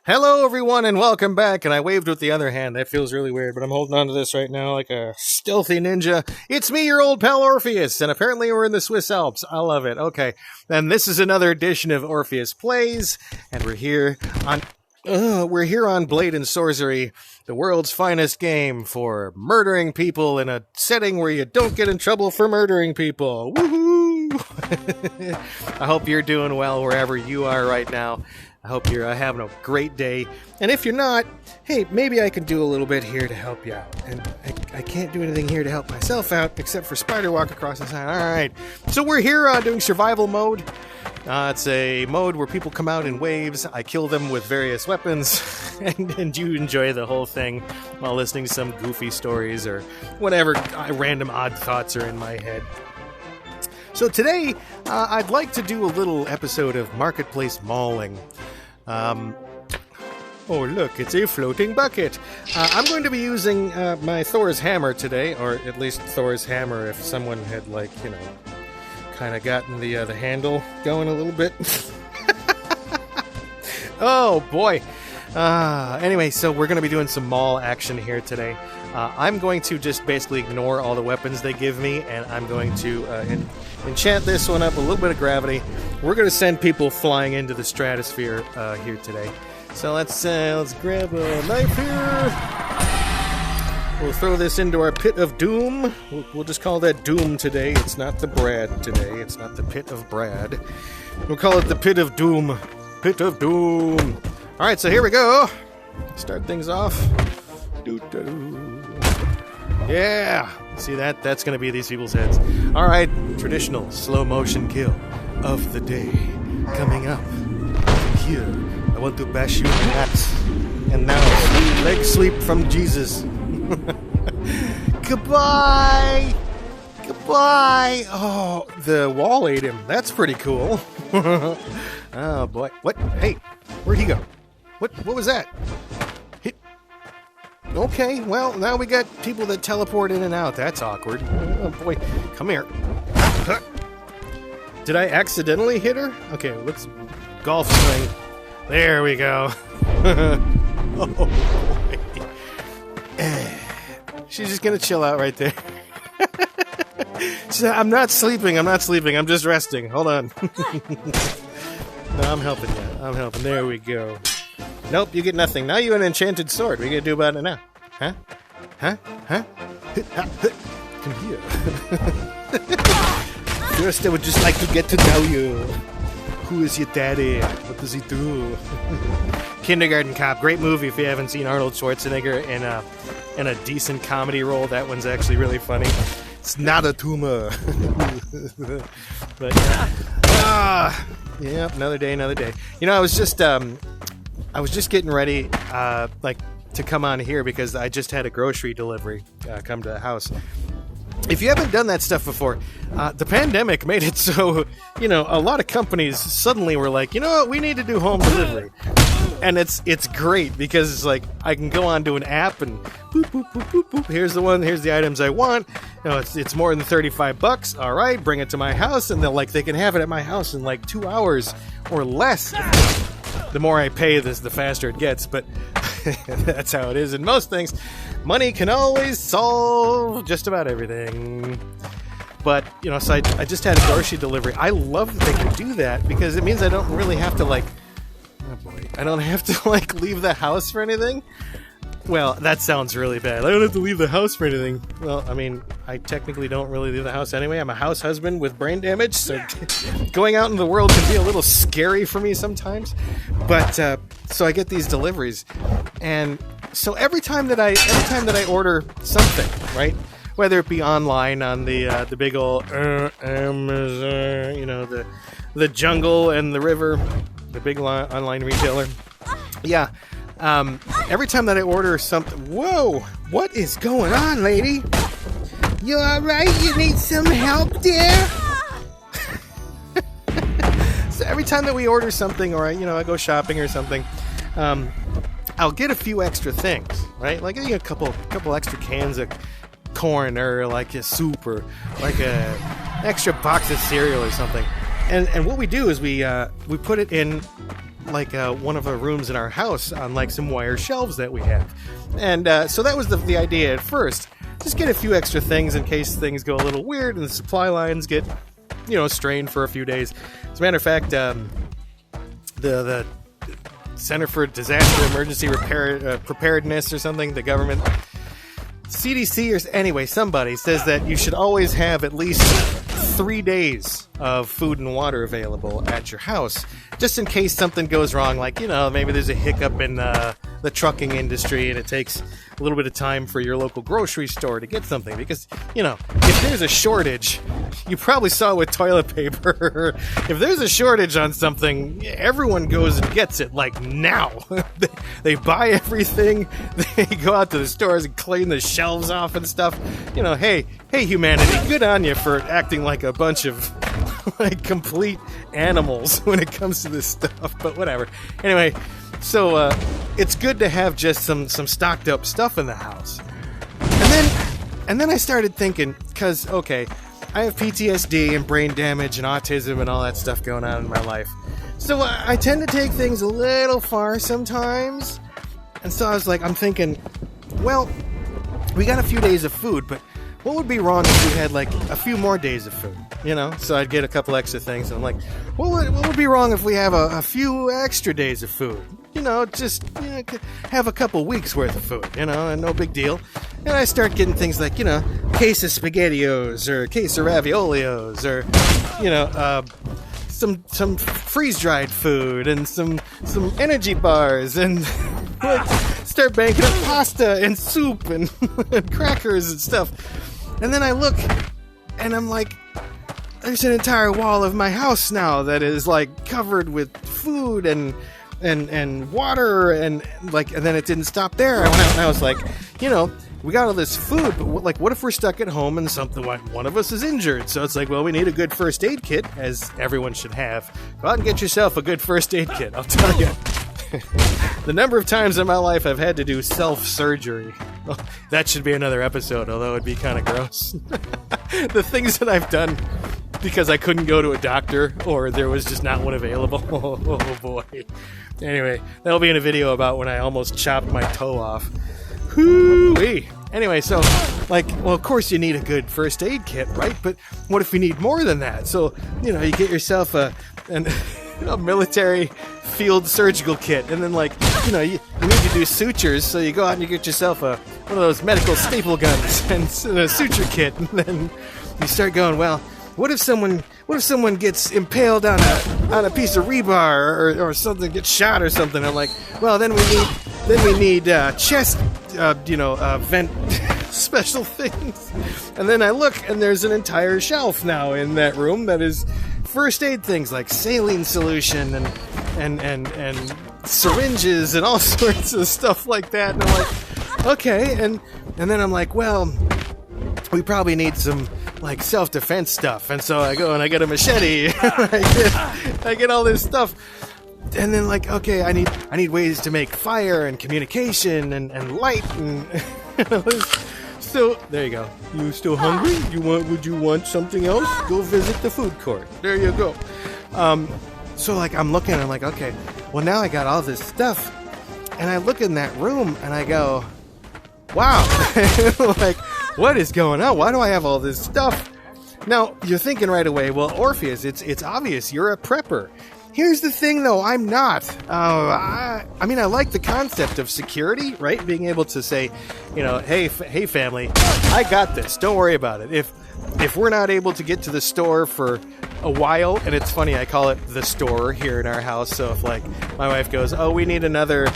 Hello, everyone, and welcome back. And I waved with the other hand. That feels really weird, but I'm holding on to this right now like a stealthy ninja. It's me, your old pal Orpheus, and apparently we're in the Swiss Alps. I love it. Okay, and this is another edition of Orpheus Plays, and we're here on Blade and Sorcery, the world's finest game for murdering people in a setting where you don't get in trouble for murdering people. Woohoo! I hope you're doing well wherever you are right now. I hope you're having a great day. And if you're not, hey, maybe I can do a little bit here to help you out. And I can't do anything here to help myself out except for spider walk across the side. All right. So we're here doing survival mode. It's a mode where people come out in waves. I kill them with various weapons. and you enjoy the whole thing while listening to some goofy stories or whatever random odd thoughts are in my head. So today, I'd like to do a little episode of Marketplace Mauling. Oh, look, it's a floating bucket. I'm going to be using my Thor's hammer today, or at least Thor's hammer if someone had, kind of gotten the handle going a little bit. Oh, boy. Anyway, so we're going to be doing some maul action here today. I'm going to just basically ignore all the weapons they give me, and I'm going to enchant this one up, a little bit of gravity. We're going to send people flying into the stratosphere here today. So let's grab a knife here. We'll throw this into our pit of doom. We'll just call that doom today. It's not the Brad today. It's not the pit of Brad. We'll call it the pit of doom. Pit of doom. All right, so here we go. Start things off. Yeah. See that? That's going to be these people's heads. All right, traditional slow motion kill of the day coming up. Here, I want to bash you in the nuts. And now, leg sweep from Jesus. Goodbye. Goodbye. Oh, the wall ate him. That's pretty cool. Oh boy. What? Hey, where'd he go? What was that? Okay, well, now we got people that teleport in and out. That's awkward. Oh, boy. Come here. Did I accidentally hit her? Okay, let's golf swing. There we go. Oh, boy. She's just going to chill out right there. She said, I'm not sleeping. I'm just resting. Hold on. No, I'm helping you. There we go. Nope, you get nothing. Now you have an enchanted sword. What are you going to do about it now? Huh? Come here. First, I would just like to get to know you. Who is your daddy? What does he do? Kindergarten Cop. Great movie if you haven't seen Arnold Schwarzenegger in a decent comedy role. That one's actually really funny. It's not a tumor. But, yeah, another day. You know, I was just getting ready, to come on here because I just had a grocery delivery come to the house. If you haven't done that stuff before, the pandemic made it so, a lot of companies suddenly were like, you know what, we need to do home delivery. And it's great because it's like I can go onto an app and boop, boop, boop, boop, boop. Here's the items I want. It's more than $35. All right, bring it to my house, and they can have it at my house in 2 hours or less. The more I pay, the faster it gets, but that's how it is in most things. Money can always solve just about everything. But, so I just had a grocery delivery. I love that they can do that because it means I don't really have to, I don't have to, leave the house for anything. Well, that sounds really bad. I don't have to leave the house for anything. Well, I mean, I technically don't really leave the house anyway. I'm a house husband with brain damage, so going out in the world can be a little scary for me sometimes. But so I get these deliveries, and so every time that I order something, right, whether it be online on the big old Amazon, the jungle and the river, the big online retailer, yeah. Every time that I order something... Whoa! What is going on, lady? You alright? You need some help, dear? So every time that we order something, or I go shopping or something, I'll get a few extra things, right? Like a couple extra cans of corn, or a soup, or a extra box of cereal or something. And what we do is we put it in like one of the rooms in our house on like some wire shelves that we have. And so that was the idea at first. Just get a few extra things in case things go a little weird and the supply lines get, strained for a few days. As a matter of fact, the Center for Disaster Emergency Preparedness or something, the government, CDC or anyway, somebody says that you should always have at least 3 days of food and water available at your house, just in case something goes wrong, like, maybe there's a hiccup in the trucking industry and it takes a little bit of time for your local grocery store to get something. Because, if there's a shortage, you probably saw with toilet paper, if there's a shortage on something, everyone goes and gets it, like, now. They buy everything, they go out to the stores and clean the shelves off and stuff. Hey humanity, good on you for acting like a bunch of like complete animals when it comes to this stuff, but whatever. Anyway, so it's good to have just some stocked up stuff in the house. And then I started thinking, because okay, I have PTSD and brain damage and autism and all that stuff going on in my life, so I tend to take things a little far sometimes. And so I'm thinking, well, we got a few days of food, but what would be wrong if we had like a few more days of food, So I'd get a couple extra things. And I'm like, what would be wrong if we have a few extra days of food? Have a couple weeks worth of food, and no big deal. And I start getting things like, case of SpaghettiOs or case of Raviolios or, some freeze-dried food and some energy bars and start banking up pasta and soup and crackers and stuff. And then I look, and I'm like, there's an entire wall of my house now that is like covered with food and water and then it didn't stop there. I went out and I was like, we got all this food, but what if we're stuck at home and one of us is injured? So it's like, well, we need a good first aid kit, as everyone should have. Go out and get yourself a good first aid kit, I'll tell you. The number of times in my life I've had to do self-surgery. Well, that should be another episode, although it'd be kind of gross. The things that I've done because I couldn't go to a doctor or there was just not one available. Oh boy. Anyway, that'll be in a video about when I almost chopped my toe off. Hoo-wee. Anyway, so, of course you need a good first aid kit, right? But what if you need more than that? So, you get yourself a military field surgical kit, and then, you need to do sutures, so you go out and you get yourself one of those medical staple guns and a suture kit, and then you start going, well, what if someone gets impaled on a piece of rebar or something, gets shot or something? I'm like, well, then we need chest vent special things. And then I look, and there's an entire shelf now in that room that is first aid things like saline solution and syringes and all sorts of stuff like that. And I'm like, okay. And then I'm like, well, we probably need some self-defense stuff. And so I go and I get a machete. I get all this stuff. And then okay, I need ways to make fire and communication and light and so there you go. You still hungry? Would you want something else? Go visit the food court. There you go. So I'm looking, I'm like, okay, well now I got all this stuff. And I look in that room and I go, wow. What is going on? Why do I have all this stuff? Now, you're thinking right away, well, Orpheus, it's obvious you're a prepper. Here's the thing, though, I'm not. I like the concept of security, right? Being able to say, hey, family, I got this. Don't worry about it. If we're not able to get to the store for a while, and it's funny, I call it the store here in our house. So if my wife goes, oh, we need another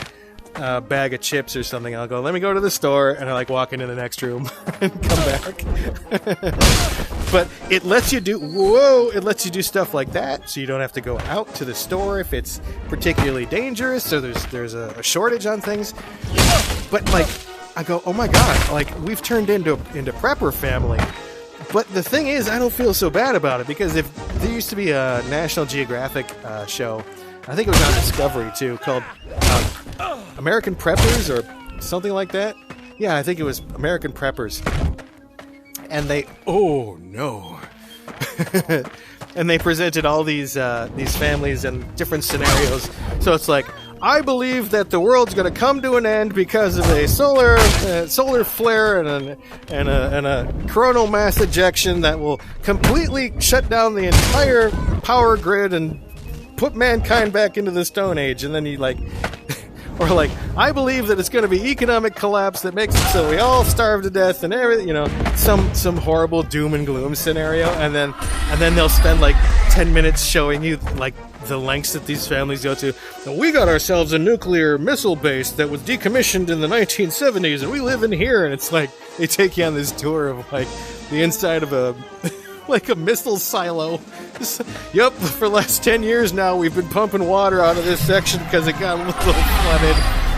bag of chips or something, I'll go, let me go to the store, and I walk into the next room and come back. But it lets you do stuff like that, so you don't have to go out to the store if it's particularly dangerous, so there's a shortage on things. But I go, oh my god, we've turned into prepper family. But the thing is, I don't feel so bad about it, because if there used to be a National Geographic show, I think it was on Discovery too, called American Preppers or something like that. Yeah, I think it was American Preppers. And oh no. and they presented all these families and different scenarios. So it's like, I believe that the world's going to come to an end because of a solar flare and a coronal mass ejection that will completely shut down the entire power grid and put mankind back into the Stone Age. And then you like, or like, I believe that it's going to be economic collapse that makes it so we all starve to death and everything, you know, some horrible doom and gloom scenario. And then they'll spend like 10 minutes showing you like the lengths that these families go to. We got ourselves a nuclear missile base that was decommissioned in the 1970s, and we live in here. And it's like they take you on this tour of like the inside of a like a missile silo. Yep, for the last 10 years now, we've been pumping water out of this section because it got a little flooded.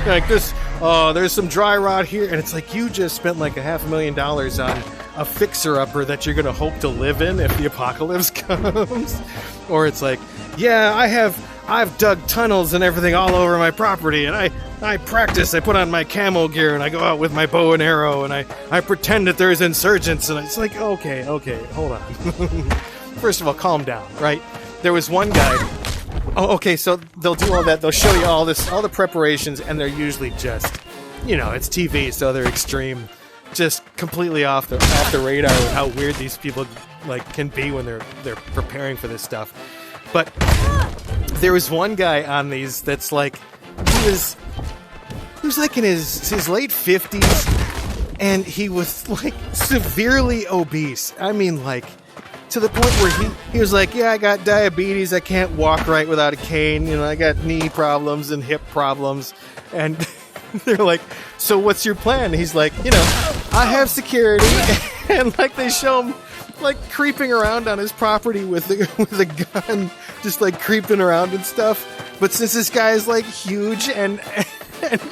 Like this, oh, there's some dry rot here, and it's like you just spent like $500,000 on a fixer-upper that you're gonna hope to live in if the apocalypse comes. Or it's like, yeah, I've dug tunnels and everything all over my property, and I practice. I put on my camo gear and I go out with my bow and arrow, and I pretend that there's insurgents, and it's like, okay, hold on. First of all, calm down, right? There was one guy. Oh, okay, so they'll do all that. They'll show you all the preparations, and they're usually just, you know, it's TV, so they're extreme, just completely off the radar with how weird these people like can be when they're preparing for this stuff. But there was one guy on these that's like, he was like in his late 50s, and he was like severely obese. I mean, like, to the point where he was like, yeah, I got diabetes, I can't walk right without a cane, you know, I got knee problems and hip problems. And they're like, so what's your plan? And he's like, you know, I have security. And like they show him like creeping around on his property with a gun, just like creeping around and stuff. But since this guy is like huge and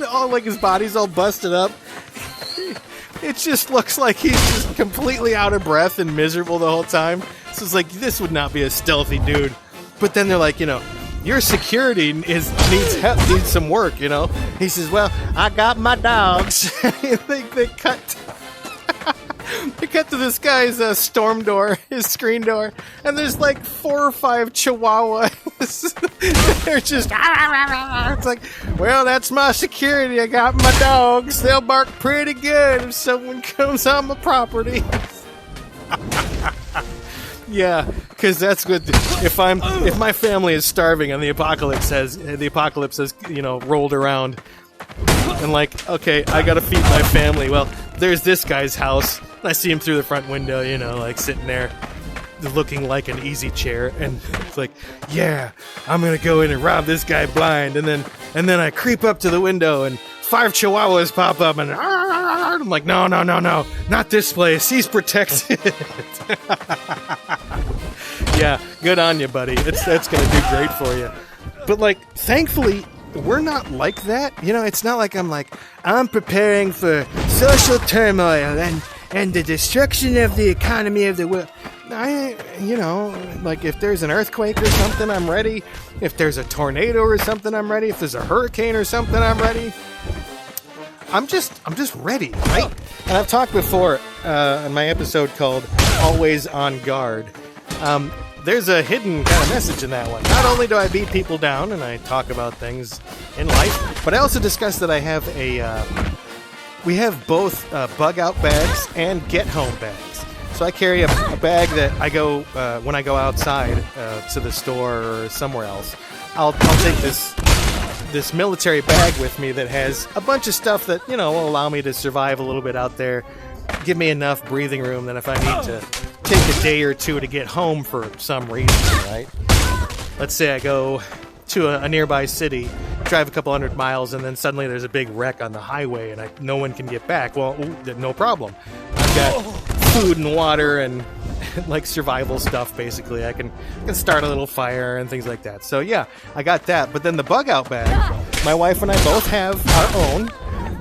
all like his body's all busted up, it just looks like he's just completely out of breath and miserable the whole time. So it's like, this would not be a stealthy dude. But then they're like, you know, your security needs some work, you know. He says, well, I got my dogs. they cut to this guy's storm door, his screen door, and there's like 4 or 5 chihuahuas. They're just, it's like, well, that's my security. I got my dogs. They'll bark pretty good if someone comes on my property. Yeah, because that's good. If my family is starving and the apocalypse has you know, rolled around, and like, okay, I gotta feed my family. Well, there's this guy's house. I see him through the front window, you know, like sitting there, looking like an easy chair, and it's like, yeah, I'm gonna go in and rob this guy blind, and then I creep up to the window, and 5 chihuahuas pop up, and I'm like, no, not this place. He's protected. Yeah, good on you, buddy. That's gonna do great for you. But like, thankfully, we're not like that. You know, it's not like I'm preparing for social turmoil and the destruction of the economy of the world. You know, like if there's an earthquake or something, I'm ready. If there's a tornado or something, I'm ready. If there's a hurricane or something, I'm ready. I'm just ready, right? And I've talked before in my episode called Always on Guard. There's a hidden kind of message in that one. Not only do I beat people down and I talk about things in life, but I also discuss that I have we have both bug out bags and get home bags. So I carry a bag that I go, when I go outside to the store or somewhere else, I'll take this military bag with me that has a bunch of stuff that, you know, will allow me to survive a little bit out there, give me enough breathing room that if I need to take a day or two to get home for some reason, right? Let's say I go to a nearby city, drive a couple 100 miles, and then suddenly there's a big wreck on the highway and no one can get back. Well, no problem. I've got food and water and like survival stuff, basically. I can start a little fire and things like that. So yeah, I got that. But then the bug out bag, my wife and I both have our own,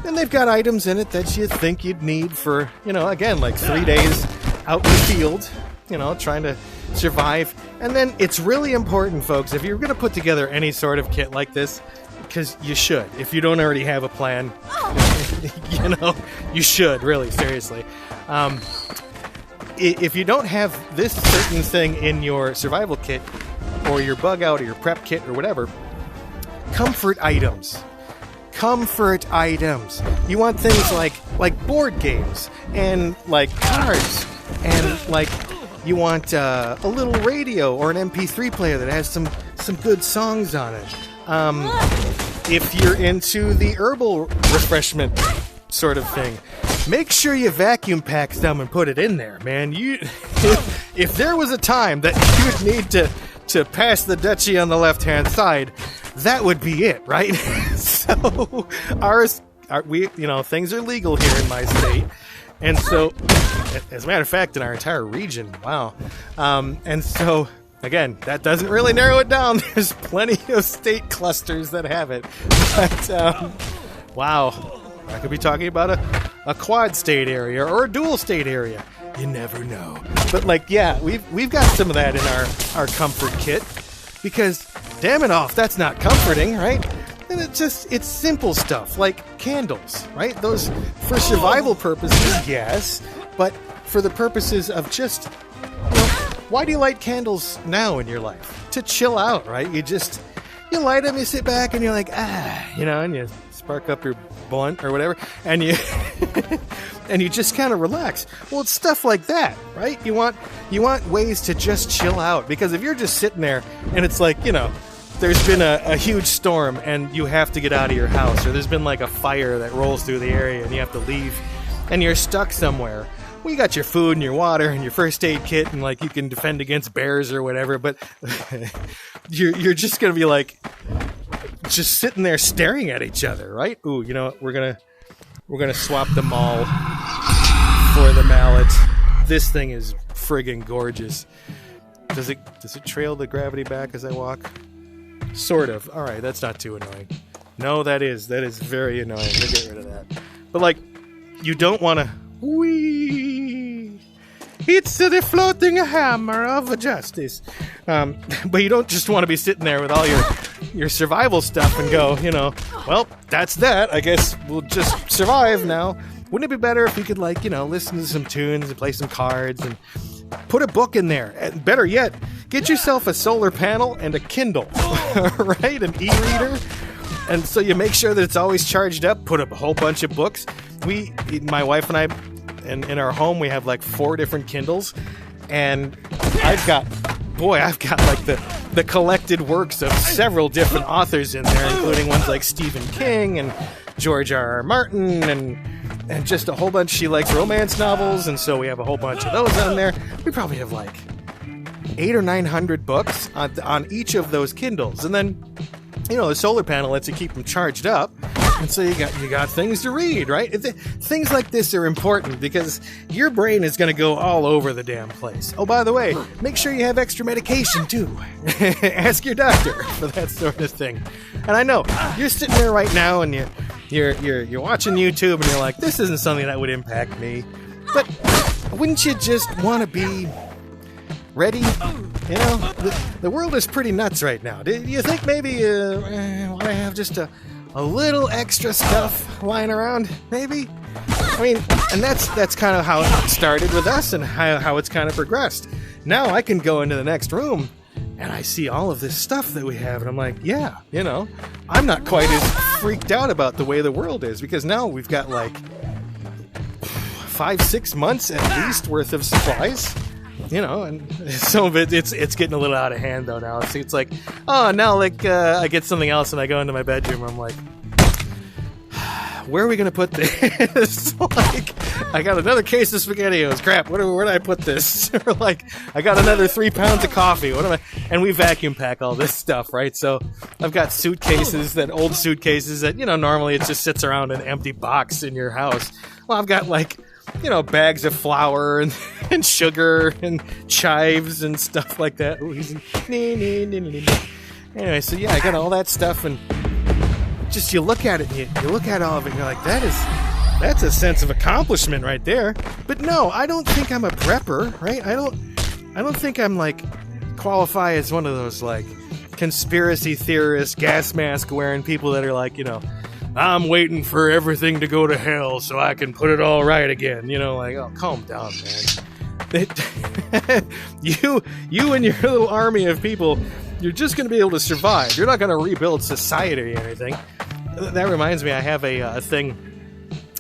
and they've got items in it that you think you'd need for, you know, again, like 3 days out in the field, you know, trying to survive. And then it's really important, folks, if you're going to put together any sort of kit like this, because you should, if you don't already have a plan, you know, you should, really, seriously. if you don't have this certain thing in your survival kit or your bug out or your prep kit or whatever, comfort items. Comfort items. You want things like board games and like cars and like you want a little radio or an MP3 player that has some good songs on it. If you're into the herbal refreshment sort of thing, make sure you vacuum pack some and put it in there, man. If there was a time that you'd need to pass the duchy on the left-hand side, that would be it, right? So things are legal here in my state. And so, as a matter of fact, in our entire region, wow. And so, again, that doesn't really narrow it down. There's plenty of state clusters that have it. But, wow. I could be talking about a quad state area or a dual state area. You never know. But, we've got some of that in our comfort kit. Because, damn it off, that's not comforting, right? And it's simple stuff, like candles, right? Those, for survival purposes, yes, but for the purposes of just, why do you light candles now in your life? To chill out, right? You light them, you sit back, and you're like, and you spark up your blunt or whatever, and you and you just kind of relax. Well, it's stuff like that, right? You want ways to just chill out, because if you're just sitting there and it's like, there's been a huge storm and you have to get out of your house, or there's been like a fire that rolls through the area and you have to leave and you're stuck somewhere. Well, you got your food and your water and your first aid kit and you can defend against bears or whatever, but you're just going to be just sitting there staring at each other, right? Ooh, we're going to swap the maul for the mallet. This thing is friggin' gorgeous. Does it trail the gravity back as I walk? Sort of. All right, that's not too annoying. No, that is very annoying. We'll get rid of that. But you don't want to. Whee! It's the floating hammer of justice. But you don't just want to be sitting there with all your survival stuff and go, well, that's that. I guess we'll just survive now. Wouldn't it be better if we could listen to some tunes and play some cards and put a book in there? And better yet, get yourself a solar panel and a Kindle, right? An e-reader. And so you make sure that it's always charged up, put up a whole bunch of books. My wife and I, in our home, we have 4 different Kindles. And I've got the collected works of several different authors in there, including ones like Stephen King and George R.R. Martin and just a whole bunch. She likes romance novels, and so we have a whole bunch of those on there. We probably have 800 or 900 books on each of those Kindles. And then, the solar panel lets you keep them charged up. And so you got things to read, right? Things like this are important because your brain is going to go all over the damn place. Oh, by the way, make sure you have extra medication too. Ask your doctor for that sort of thing. And I know you're sitting there right now and you're watching YouTube and you're like, this isn't something that would impact me. But wouldn't you just want to be ready? The world is pretty nuts right now. Do you think maybe want to have just a little extra stuff lying around? Maybe. I mean, and that's kind of how it started with us and how it's kind of progressed. Now I can go into the next room and I see all of this stuff that we have, and I'm like, yeah, I'm not quite as freaked out about the way the world is, because now we've got 5-6 months at least worth of supplies. And some of it's getting a little out of hand though now. It's like, oh, now I get something else and I go into my bedroom and I'm like, where are we going to put this? I got another case of SpaghettiOs. Crap, where do I put this? Or I got another 3 pounds of coffee. What am I? And we vacuum pack all this stuff, right? So I've got old suitcases that, normally it just sits around an empty box in your house. Well, I've got bags of flour and sugar and chives and stuff like that. Ooh, anyway, so yeah, I got all that stuff, and just you look at it, and you look at all of it, and you're like, that's a sense of accomplishment right there. But no, I don't think I'm a prepper, right? I don't think I'm qualify as one of those conspiracy theorist, gas mask wearing people that are I'm waiting for everything to go to hell so I can put it all right again. Oh, calm down, man. you and your little army of people, you're just going to be able to survive. You're not going to rebuild society or anything. That reminds me, I have a thing.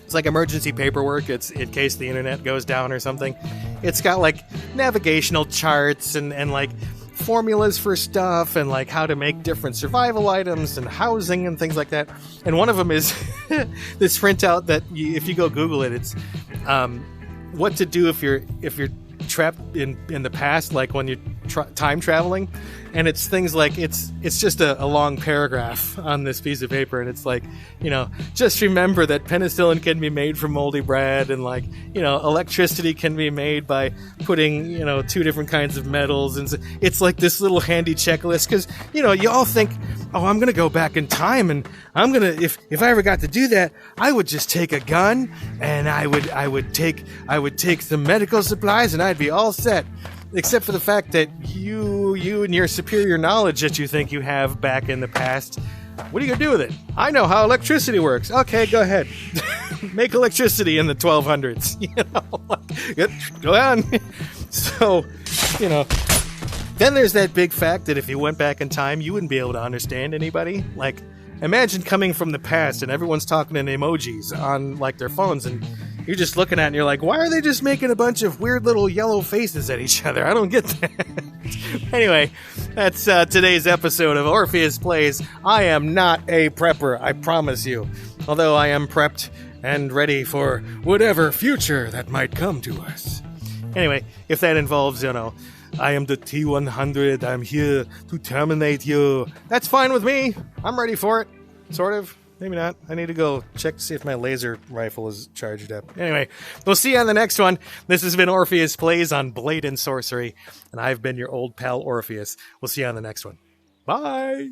It's like emergency paperwork. It's in case the internet goes down or something. It's got like navigational charts and like formulas for stuff and like how to make different survival items and housing and things like that. And one of them is this printout that if you go Google it, it's what to do if you're trapped in the past, like when you're time traveling. And it's things like it's just a long paragraph on this piece of paper, and it's like, just remember that penicillin can be made from moldy bread, and like, electricity can be made by putting 2 different kinds of metals, and it's like this little handy checklist because you all think, oh, I'm gonna go back in time, and I'm gonna if I ever got to do that, I would just take a gun and I would take some medical supplies and I'd be all set. Except for the fact that you and your superior knowledge that you think you have back in the past, what are you going to do with it? I know how electricity works. Okay, go ahead. Make electricity in the 1200s. Go on. So, then there's that big fact that if you went back in time, you wouldn't be able to understand anybody. Like, imagine coming from the past and everyone's talking in emojis on, like, their phones, and you're just looking at it and you're like, why are they just making a bunch of weird little yellow faces at each other? I don't get that. Anyway, that's today's episode of Orpheus Plays. I am not a prepper, I promise you. Although I am prepped and ready for whatever future that might come to us. Anyway, if that involves, I am the T-100, I'm here to terminate you. That's fine with me. I'm ready for it. Sort of. Maybe not. I need to go check to see if my laser rifle is charged up. Anyway, we'll see you on the next one. This has been Orpheus Plays on Blade and Sorcery, and I've been your old pal Orpheus. We'll see you on the next one. Bye!